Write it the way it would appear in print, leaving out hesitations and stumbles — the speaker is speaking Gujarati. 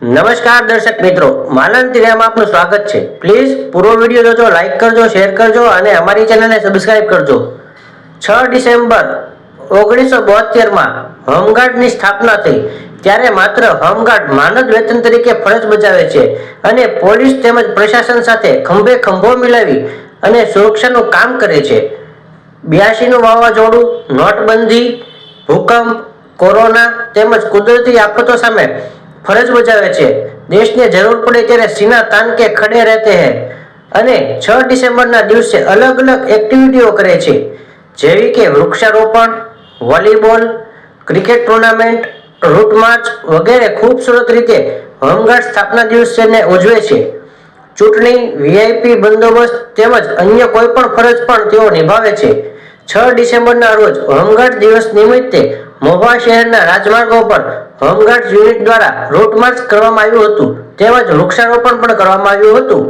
નમસ્કાર દર્શક મિત્રો, માનંદ તિરામાં આપનું સ્વાગત છે। પ્લીઝ પૂરો વિડીયો જોજો, લાઈક કરજો, શેર કરજો અને અમારી ચેનલને સબસ્ક્રાઇબ કરજો। 6 ડિસેમ્બર 1972માં હોમગાર્ડની સ્થાપના થઈ ત્યારે માત્ર હોમગાર્ડ માનદ વેતન તરીકે ફરજ બજાવે છે અને પોલીસ તેમજ પ્રશાસન સાથે ખંભે ખંભો મિલાવી અને સુરક્ષાનું કામ કરે છે। 82નું વાવાઝોડું, નોટબંધી, ભૂકંપ, કોરોના તેમજ કુદરતી આફતો સામે ફરજ બજાવે છે। દેશને જરૂર પડે ત્યારે સીના તાન કે ખડે રહેતે હૈ અને 6 ડિસેમ્બરના દિવસે અલગ અલગ એક્ટિવિટીઓ કરે છે, જેવી કે વૃક્ષારોપણ, volleyball, cricket tournament, route march વગેરે ખૂબસૂરત રીતે હોમગાર્ડ સ્થાપના દિવસને ઉજવે છે। ચૂંટણી, વીઆઈપી બંદોબસ્ત તેમજ અન્ય કોઈ પણ ફરજ પણ તેઓ નિભાવે છે। 6 ડિસેમ્બરના રોજ હોમગાર્ડ દિવસ નિમિત્તે મહુવા શહેરના રાજમાર્ગો પર હોમગાર્ડ યુનિટ દ્વારા રૂટ માર્ચ કરવામાં આવ્યું હતું તેમજ વૃક્ષારોપણ પણ કરવામાં આવ્યું હતું।